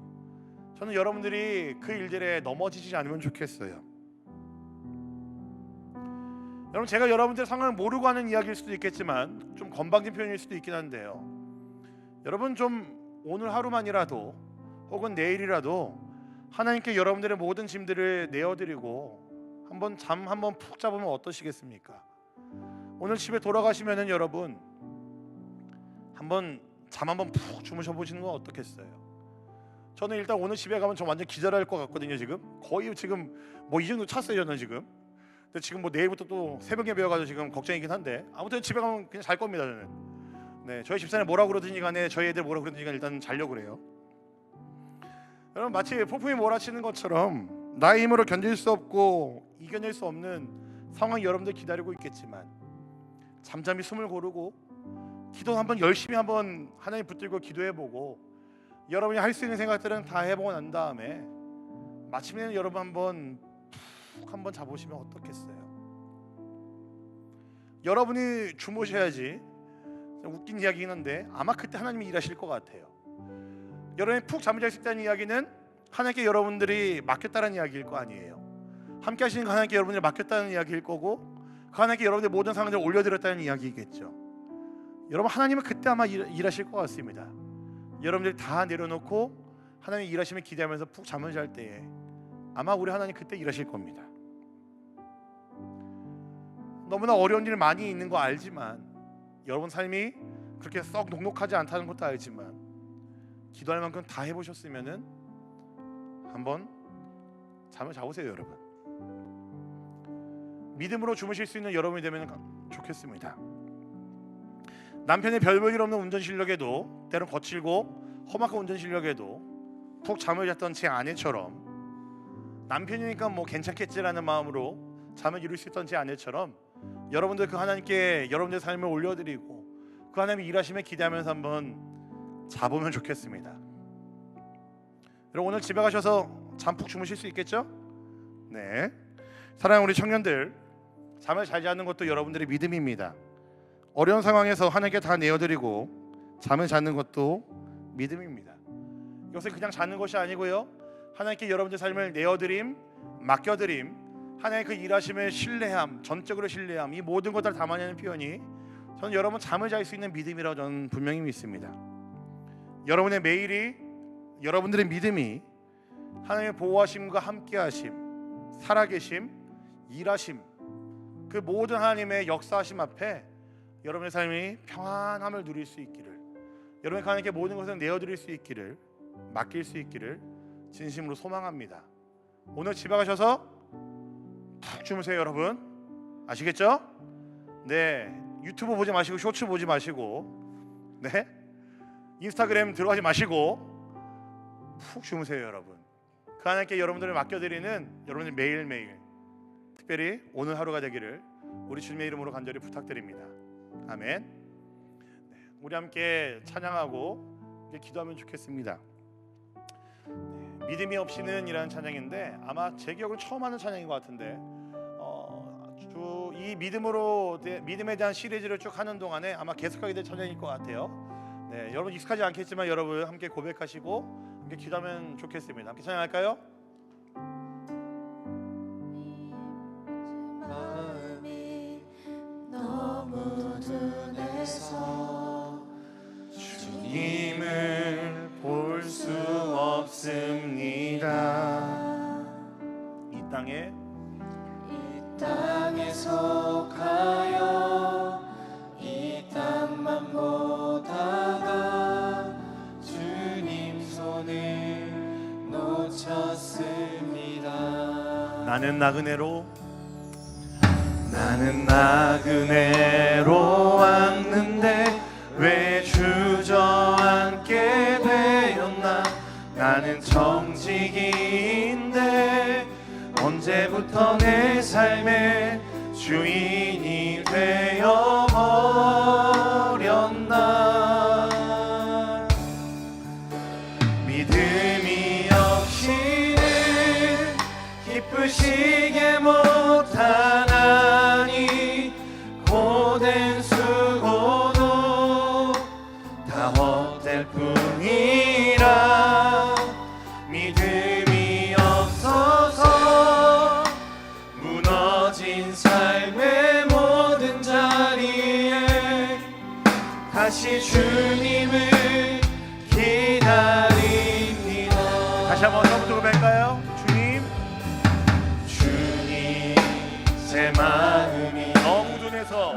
저는 여러분들이 그 일들에 넘어지지 않으면 좋겠어요. 여러분, 제가 여러분들 상황을 모르고 하는 이야기일 수도 있겠지만 좀 건방진 표현일 수도 있긴 한데요, 여러분 좀 오늘 하루만이라도 혹은 내일이라도 하나님께 여러분들의 모든 짐들을 내어드리고 잠 한번 푹 잡으면 어떠시겠습니까? 오늘 집에 돌아가시면은 여러분 잠 한번 푹 주무셔 보시는 건 어떻겠어요? 저는 일단 오늘 집에 가면 저 완전 기절할 것 같거든요. 지금 거의 뭐 이 정도 찼어요 저는 지금. 근데 지금 뭐 내일부터 또 새벽에 배워가지고 지금 걱정이긴 한데 아무튼 집에 가면 그냥 잘 겁니다 저는. 네, 저희 집사람이 뭐라고 그러든지 간에 저희 애들 뭐라고 그러든지 간에 일단 자려고 그래요. 여러분 마치 폭풍이 몰아치는 것처럼 나의 힘으로 견딜 수 없고 이겨낼 수 없는 상황이 여러분들 기다리고 있겠지만 잠잠히 숨을 고르고 기도 한번 열심히 한번 하나님 붙들고 기도해보고 여러분이 할 수 있는 생각들은 다 해보고 난 다음에 마침내 여러분 한번 푹 한번 자보시면 어떻겠어요? 여러분이 주무셔야지. 웃긴 이야기긴 한데 아마 그때 하나님이 일하실 것 같아요. 여러분이 푹 잠을 잘 수 있다는 이야기는 하나님께 여러분들이 맡겼다는 이야기일 거 아니에요. 함께 하시는 그 하나님께 여러분들이 맡겼다는 이야기일 거고 그 하나님께 여러분들 모든 상황들을 올려드렸다는 이야기겠죠. 여러분 하나님은 그때 아마 일하실 것 같습니다. 여러분들이 다 내려놓고 하나님이 일하시면 기대하면서 푹 잠을 잘 때에 아마 우리 하나님 그때 일하실 겁니다. 너무나 어려운 일 많이 있는 거 알지만 여러분 삶이 그렇게 썩 녹록하지 않다는 것도 알지만 기도할 만큼 다 해보셨으면은 한번 잠을 자보세요 여러분. 믿음으로 주무실 수 있는 여러분이 되면 좋겠습니다. 남편의 별 볼 일 없는 운전 실력에도 때론 거칠고 험악한 운전 실력에도 푹 잠을 잤던 제 아내처럼 남편이니까 뭐 괜찮겠지라는 마음으로 잠을 이룰 수 있던 제 아내처럼 여러분들 그 하나님께 여러분들의 삶을 올려드리고 그 하나님이 일하시면 기대하면서 한번 자보면 좋겠습니다. 여러분 오늘 집에 가셔서 잠 푹 주무실 수 있겠죠? 네, 사랑하는 우리 청년들, 잠을 잘 자는 것도 여러분들의 믿음입니다. 어려운 상황에서 하나님께 다 내어드리고 잠을 자는 것도 믿음입니다. 이것은 그냥 자는 것이 아니고요, 하나님께 여러분들 삶을 내어드림, 맡겨드림, 하나님의 그 일하심을 신뢰함, 전적으로 신뢰함, 이 모든 것들을 담아내는 표현이 저는 여러분 잠을 잘 수 있는 믿음이라고 저는 분명히 믿습니다. 여러분의 매일이, 여러분들의 믿음이 하나님의 보호하심과 함께하심, 살아계심, 일하심, 그 모든 하나님의 역사하심 앞에 여러분의 삶이 평안함을 누릴 수 있기를, 여러분의 하나님께 모든 것을 내어드릴 수 있기를, 맡길 수 있기를 진심으로 소망합니다. 오늘 집에 가셔서 푹 주무세요 여러분. 아시겠죠? 네, 유튜브 보지 마시고 쇼츠 보지 마시고 네, 인스타그램 들어가지 마시고 푹 주무세요 여러분. 그 하나님께 여러분들을 맡겨드리는 여러분들 매일매일, 특별히 오늘 하루가 되기를 우리 주님의 이름으로 간절히 부탁드립니다. 아멘. 네, 우리 함께 찬양하고 이제 기도하면 좋겠습니다. 네, 믿음이 없이는 이라는 찬양인데 아마 제 기억은 처음 하는 찬양인 것 같은데 이 믿음에 대한 시리즈를 쭉 하는 동안에 아마 계속하게 될 찬양일 것 같아요. 네, 여러분 익숙하지 않겠지만 여러분 함께 고백하시고 함께 기도하면 좋겠습니다. 함께 찬양할까요? 마음이 너무 둔해서 주님을 볼 수 없습니다. 이 땅에 속하여 이 땅만 보다가 주님 손을 놓쳤습니다. 나는 나그네로 왔는데 왜 주저앉게 되었나. 나는 정직인데 언제부터 내 삶의 주인이 되어버렸나. 믿음이 없이는 기쁘시게 못하나니 고된 수고도 다 헛될 뿐이라. 믿음이 없어서 무너진 삶의 모든 자리에 다시 주님을 기다립니다. 다시 한번 처음부터 뵐까요? 주님 제 마음이 너무 둔해서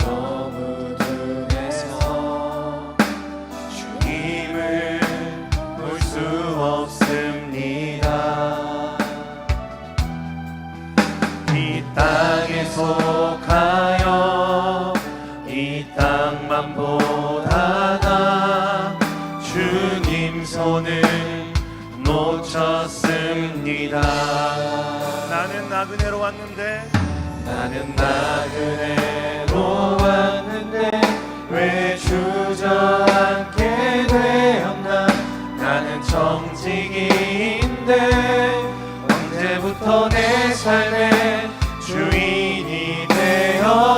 주님을 볼 수 없습니다. 이 땅에서 손을 놓쳤습니다. 나는 나그네로 왔는데 나는 나그네로 왔는데 왜 주저앉게 되었나. 나는 정직인데 언제부터 내 삶의 주인이 되어버렸나.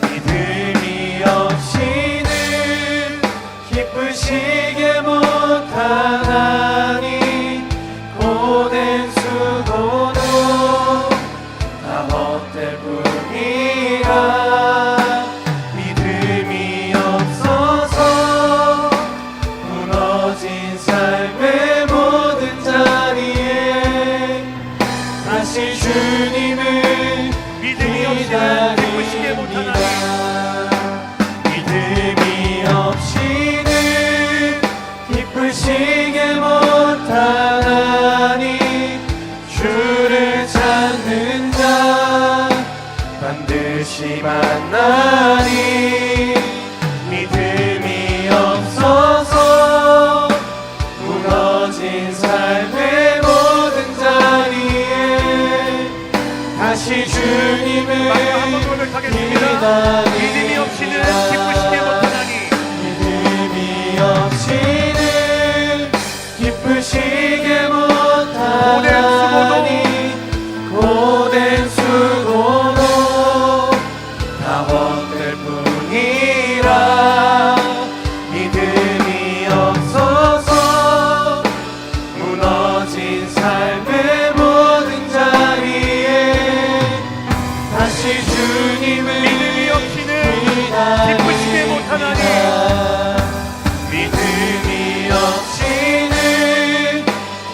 믿음이 없이는 기쁘시게 못하나니 고된 수고도 다 헛될 뿐이라. 믿음이 없어서 무너진 삶의 모든 자리에 다시 주님을 믿음이 없이는 기쁘시게 못하나니. 믿음이 없이는 기쁘시게 못하나니 주를 찾는 자 반드시 만나니. 믿음이 없어서 무너진 삶의 모든 자리에 다시 주님을 마지막 한번 고백하겠습니다. 믿음이 없이는 기쁘시게 못하나니. 믿음이 없이는 기쁘시게 못하나니 고된 수고도 다 헛될 뿐이라. 믿음이 없어서 무너진 삶의 모든 자리에 다시 주님을 믿음이 없이는 기쁘시게 못하나니. 믿음이 없이는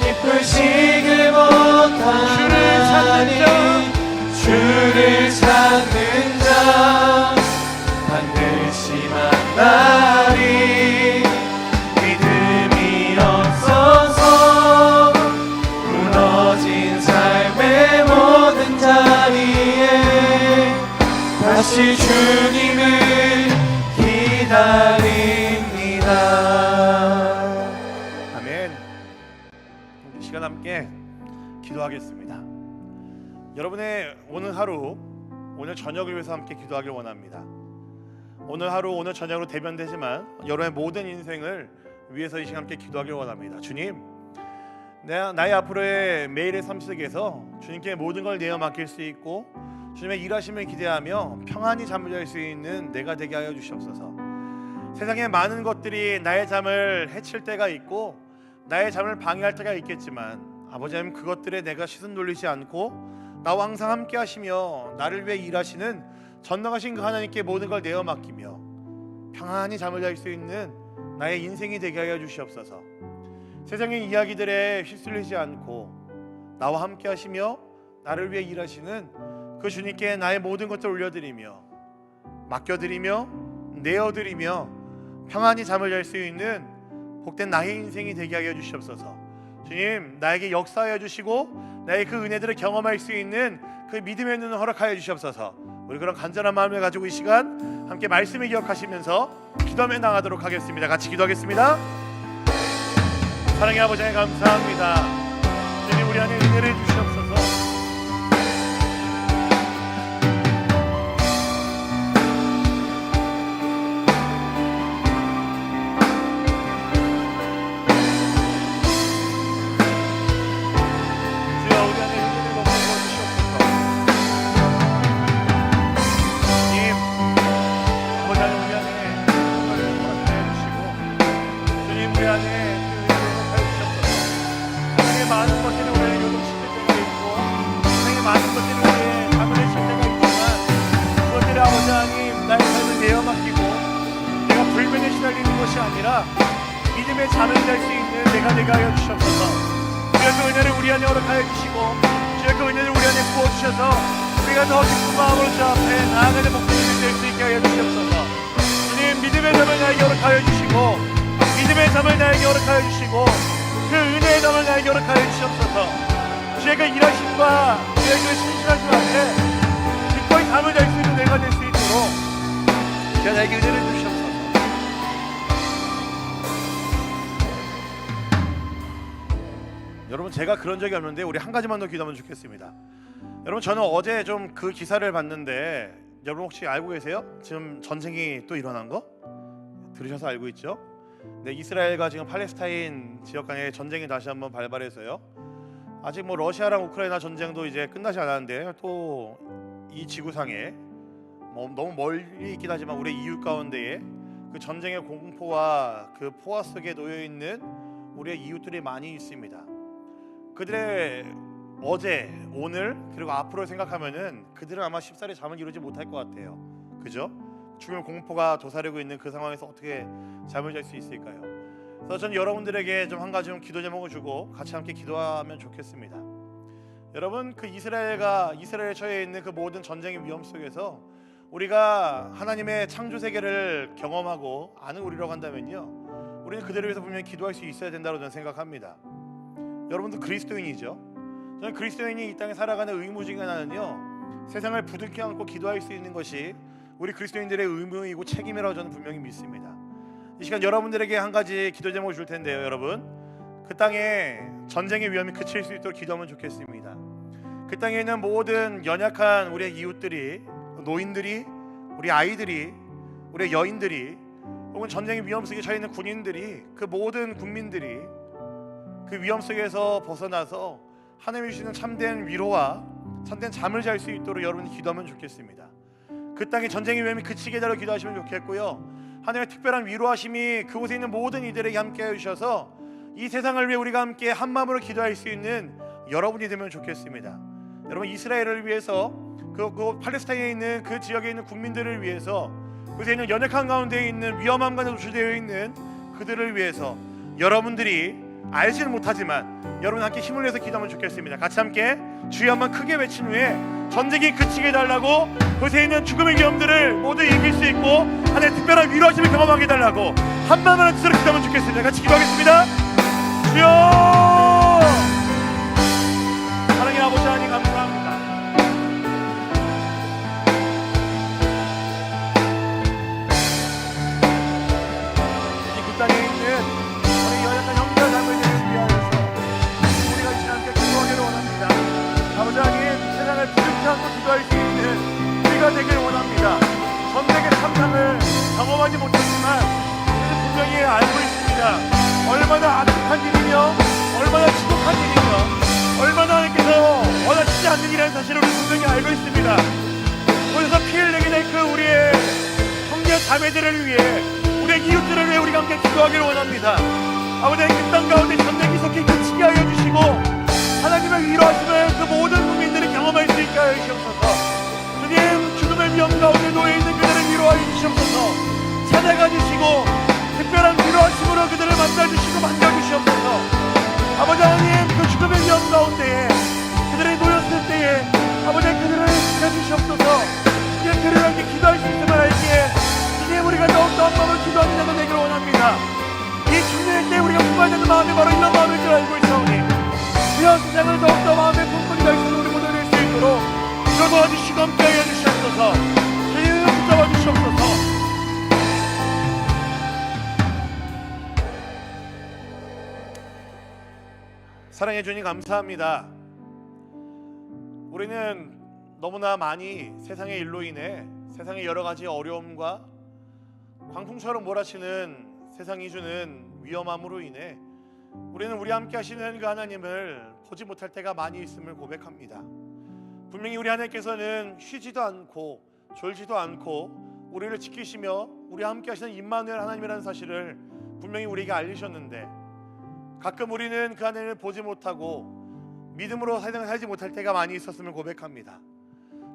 기쁘시게 못하나니 주를 찾는 자 반드시 만나리. 믿음이 없어서 무너진 삶의 모든 자리에 다시 주님을 기다립니다. 아멘. 이 시간 함께 기도하겠습니다. 여러분의 오늘 하루, 오늘 저녁을 위해서 함께 기도하길 원합니다. 오늘 하루, 오늘 저녁으로 대변되지만 여러분의 모든 인생을 위해서 이 시간 함께 기도하길 원합니다. 주님, 나의 앞으로의 매일의 삶 속에서 주님께 모든 걸 내어 맡길 수 있고 주님의 일하심을 기대하며 평안히 잠을 잘 수 있는 내가 되게 하여 주시옵소서. 세상에 많은 것들이 나의 잠을 해칠 때가 있고 나의 잠을 방해할 때가 있겠지만 아버지 하나님, 그것들에 내가 시선 돌리지 않고 나와 항상 함께 하시며 나를 위해 일하시는 전능하신 그 하나님께 모든 걸 내어 맡기며 평안히 잠을 잘 수 있는 나의 인생이 되게 하여 주시옵소서. 세상의 이야기들에 휩쓸리지 않고 나와 함께 하시며 나를 위해 일하시는 그 주님께 나의 모든 것을 올려드리며 맡겨드리며 내어드리며 평안히 잠을 잘 수 있는 복된 나의 인생이 되게 하여 주시옵소서. 주님, 나에게 역사하여 주시고 나의 그 은혜들을 경험할 수 있는 그 믿음의 눈을 허락하여 주시옵소서. 우리 그런 간절한 마음을 가지고 이 시간 함께 말씀을 기억하시면서 기도하며 나가도록 하겠습니다. 같이 기도하겠습니다. 사랑의 아버지 하나님, 감사합니다. 주님, 우리 안에 은혜를 주시옵소서. 믿음의 잠을 잘 수 있는 내가 되게 하여 주시옵소서. 주여, 그 은혜를 우리 안에 허락하여 주시고 주여, 그 은혜를 우리 안에 부어주셔서 우리가 더 기쁜 마음으로 주 앞에 나아가는 목숨이 될 수 있게 하여 주시옵소서. 주님, 믿음의 잠을 나에게 허락하여 주시고 믿음의 잠을 나에게 허락하여 주시고 그 은혜의 잠을 나에게 허락하여 주시옵소서. 주의 그 일하심과 주의 그 신실하심 앞에 기꺼이 잠을 잘 수 있는 내가 될 수 있도록 주여, 주여 나에게 은혜를 주시옵소서. 여러분 제가 그런 적이 없는데 우리 한 가지만 더 기도하면 좋겠습니다. 여러분 저는 어제 좀 그 기사를 봤는데 여러분 혹시 알고 계세요? 지금 전쟁이 또 일어난 거? 들으셔서 알고 있죠? 네, 이스라엘과 지금 팔레스타인 지역 간의 전쟁이 다시 한번 발발해서요. 아직 뭐 러시아랑 우크라이나 전쟁도 이제 끝나지 않았는데 또 이 지구상에 뭐 너무 멀리 있긴 하지만 우리 이웃 가운데에 그 전쟁의 공포와 그 포화 속에 놓여 있는 우리의 이웃들이 많이 있습니다. 그들의 어제, 오늘 그리고 앞으로 생각하면은 그들은 아마 쉽사리 잠을 이루지 못할 것 같아요. 그죠? 죽음의 공포가 도사리고 있는 그 상황에서 어떻게 잠을 잘 수 있을까요? 그래서 저는 여러분들에게 좀 한 가지 좀 기도 제목을 주고 같이 함께 기도하면 좋겠습니다. 여러분 그 이스라엘에 처해 있는 그 모든 전쟁의 위험 속에서 우리가 하나님의 창조 세계를 경험하고 아는 우리라고 한다면요, 우리는 그들을 위해서 분명히 기도할 수 있어야 된다고 저는 생각합니다. 여러분도 그리스도인이죠. 저는 그리스도인이 이 땅에 살아가는 의무 중에 하나는요, 세상을 부둥켜 안고 기도할 수 있는 것이 우리 그리스도인들의 의무이고 책임이라고 저는 분명히 믿습니다. 이 시간 여러분들에게 한 가지 기도 제목을 줄 텐데요, 여러분 그 땅에 전쟁의 위험이 그칠 수 있도록 기도하면 좋겠습니다. 그 땅에 있는 모든 연약한 우리의 이웃들이, 노인들이, 우리 아이들이, 우리 여인들이, 혹은 전쟁의 위험 속에 처해 있는 군인들이, 그 모든 국민들이 그 위험 속에서 벗어나서 하나님이 주시는 참된 위로와 참된 잠을 잘 수 있도록 여러분이 기도하면 좋겠습니다. 그 땅에 전쟁의 위험이 그치게 해달라고 기도하시면 좋겠고요, 하나님의 특별한 위로하심이 그곳에 있는 모든 이들에게 함께 해주셔서 이 세상을 위해 우리가 함께 한 마음으로 기도할 수 있는 여러분이 되면 좋겠습니다. 여러분 이스라엘을 위해서 그 팔레스타인에 있는 그 지역에 있는 국민들을 위해서, 그곳에 있는 연약한 가운데 있는 위험함 가운데 노출되어 있는 그들을 위해서 여러분들이 알지는 못하지만 여러분 함께 힘을 내서 기도하면 좋겠습니다. 같이 함께 주여 한번 크게 외친 후에 전쟁이 그치게 해달라고, 그곳에 있는 죽음의 위험들을 모두 이길 수 있고 하나님의 특별한 위로하심을 경험하게 해달라고 한 마음으로 기도하면 좋겠습니다. 같이 기도하겠습니다. 주여, 사랑의 아버지 하나님 감사합니다. 이 땅에 있는 우리 연약한 형제와 자매들을 위하여서 우리가 이 시간 함께 기도하기를 원합니다. 아버지 하나님, 세상을 부둥켜 안고 기도할 수 있는 우리가 되길 원합니다. 전쟁의 참상을 경험하지 못했지만 우리는 분명히 알고 있습니다. 얼마나 아득한 일이며 얼마나 지독한 일이며 얼마나 하나님께서 원하시지 않는 일이라는 사실을 우리 분명히 알고 있습니다. 그래서 피를 내게 될 그 우리의 형제 자매들을 위해, 우리의 이웃들을 위해 우리가 함께 기도하기를 원합니다. 아버지, 그 땅 가운데 전쟁이 속히 그치게 하여 주시고 하나님의 위로하심을 그 모든 국민들이 경험할 수 있게 하여 주시옵소서. 주님, 죽음의 위험 가운데 놓여 있는 그들을 위로하여 주시옵소서. 찾아가 주시고 특별한 위로하심으로 그들을 만나주시고 만져주시옵소서. 아버지 하나님, 그 죽음의 위험 가운데에 그들이 놓였을 때에 아버지 그들을 지켜주시옵소서. 이제 그를 함께 기도할 수 있음을 알기에 이제 우리가 더욱더 한 마음을 기도하는 자가 되기를 원합니다. 이 중요할 때 우리가 품어야 마음이 바로 이런 마음일 줄 알고 있사오니 주여, 세상을 더욱더 마음에 품고 기도할 수 있는 우리 모두 될 수 있도록 주여 도와주시고 함께하여 주시옵소서. 주여 붙잡아 주시옵소서. 사랑해 주님 감사합니다. 우리는 너무나 많이 세상의 일로 인해, 세상의 여러 가지 어려움과 광풍처럼 몰아치는 세상이 주는 위험함으로 인해 우리는 우리 함께 하시는 그 하나님을 보지 못할 때가 많이 있음을 고백합니다. 분명히 우리 하나님께서는 쉬지도 않고 졸지도 않고 우리를 지키시며 우리 함께 하시는 임마누엘 하나님이라는 사실을 분명히 우리에게 알리셨는데, 가끔 우리는 그 하나님을 보지 못하고 믿음으로 세상을 살지 못할 때가 많이 있었음을 고백합니다.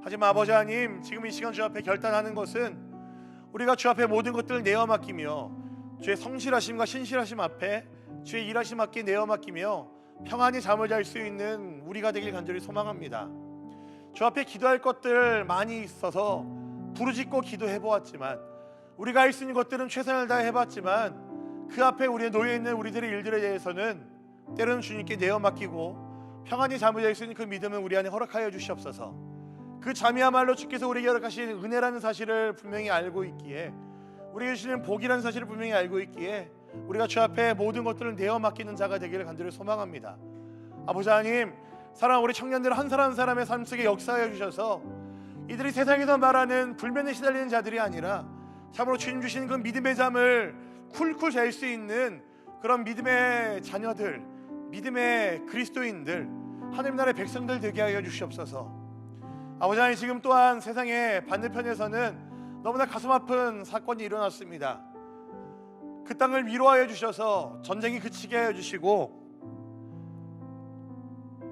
하지만 아버지 하나님, 지금 이 시간 주 앞에 결단하는 것은 우리가 주 앞에 모든 것들을 내어 맡기며 주의 성실하심과 신실하심 앞에 주의 일하심 앞에 내어 맡기며 평안히 잠을 잘 수 있는 우리가 되길 간절히 소망합니다. 주 앞에 기도할 것들 많이 있어서 부르짖고 기도해 보았지만, 우리가 할 수 있는 것들은 최선을 다해 해봤지만 그 앞에 우리의 놓여 있는 우리들의 일들에 대해서는 때로는 주님께 내어 맡기고 평안히 잠을 잘 수 있는 그 믿음을 우리 안에 허락하여 주시옵소서. 그 잠이야말로 주께서 우리에게 허락하신 은혜라는 사실을 분명히 알고 있기에, 우리에게 주시는 복이라는 사실을 분명히 알고 있기에 우리가 주 앞에 모든 것들을 내어 맡기는 자가 되기를 간절히 소망합니다. 아버지 하나님, 사랑하는 우리 청년들 한 사람 한 사람의 삶 속에 역사하여 주셔서 이들이 세상에서 말하는 불면에 시달리는 자들이 아니라 참으로 주님 주신 그 믿음의 잠을 쿨쿨 잘 수 있는 그런 믿음의 자녀들, 믿음의 그리스도인들, 하나님 나라의 백성들 되게 하여 주시옵소서. 아버지 하나님, 지금 또한 세상의 반대편에서는 너무나 가슴 아픈 사건이 일어났습니다. 그 땅을 위로하여 주셔서 전쟁이 그치게 하여 주시고,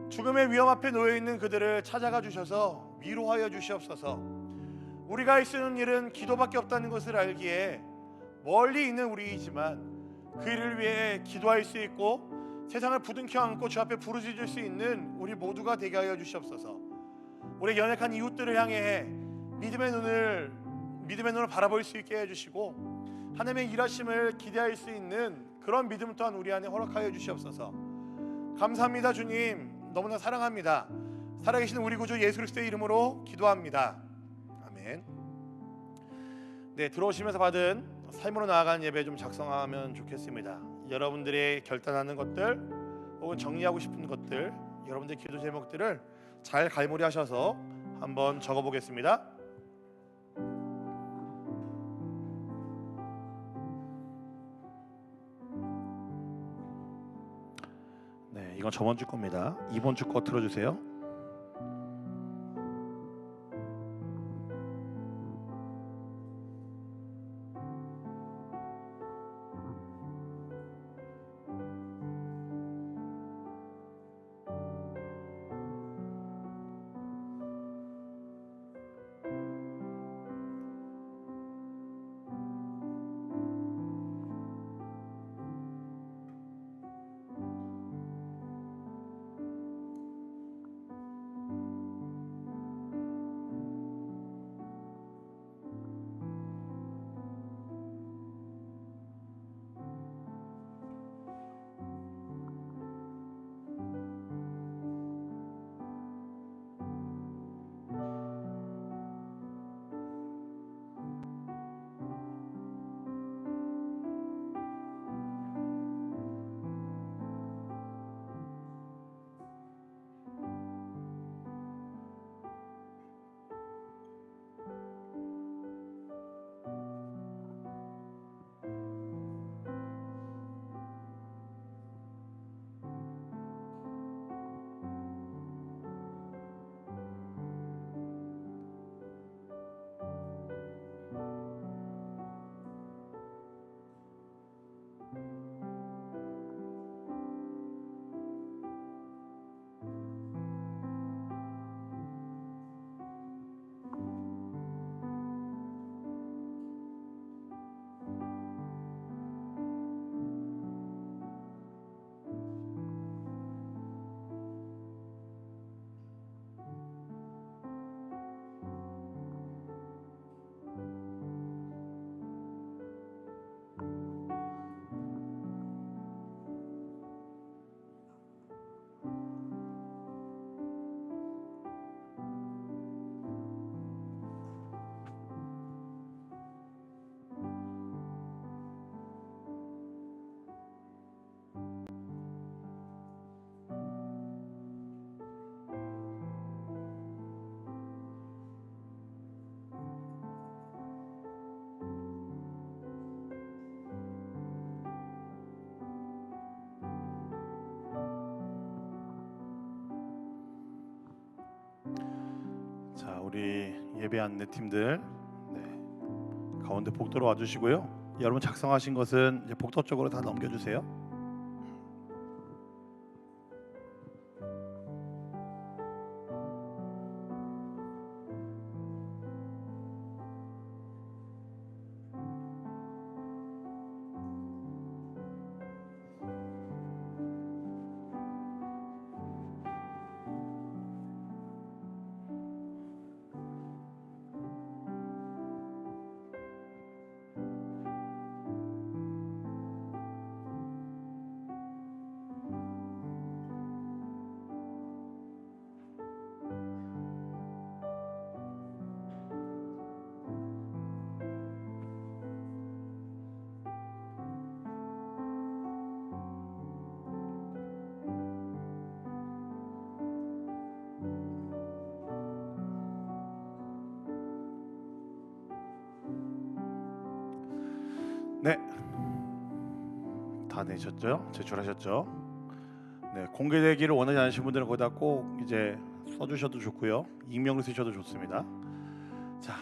죽음의 위험 앞에 놓여 있는 그들을 찾아가 주셔서 위로하여 주시옵소서. 우리가 할 수 있는 일은 기도밖에 없다는 것을 알기에 멀리 있는 우리이지만 그 일을 위해 기도할 수 있고 세상을 부둥켜 안고 주 앞에 부르짖을 수 있는 우리 모두가 되게 하여 주시옵소서. 우리 연약한 이웃들을 향해 믿음의 눈을 바라볼 수 있게 해주시고 하나님의 일하심을 기대할 수 있는 그런 믿음 또한 우리 안에 허락하여 주시옵소서. 감사합니다. 주님, 너무나 사랑합니다. 살아계신 우리 구주 예수 그리스도의 이름으로 기도합니다. 아멘. 네, 들어오시면서 받은 삶으로 나아가는 예배 좀 작성하면 좋겠습니다. 여러분들의 결단하는 것들 혹은 정리하고 싶은 것들, 여러분들의 기도 제목들을 잘 갈무리하셔서 한번 적어보겠습니다. 네, 이건 저번 주 겁니다. 이번 주 거 틀어주세요. 자, 우리 예배 안내팀들, 네, 가운데 복도로 와주시고요. 여러분 작성하신 것은 이제 복도 쪽으로 다 넘겨주세요. 네, 다 내셨죠? 제출하셨죠? 네, 공개되기를 원하지 않으신 분들은 거기다 꼭 이제 써주셔도 좋고요, 익명으로 쓰셔도 좋습니다. 자,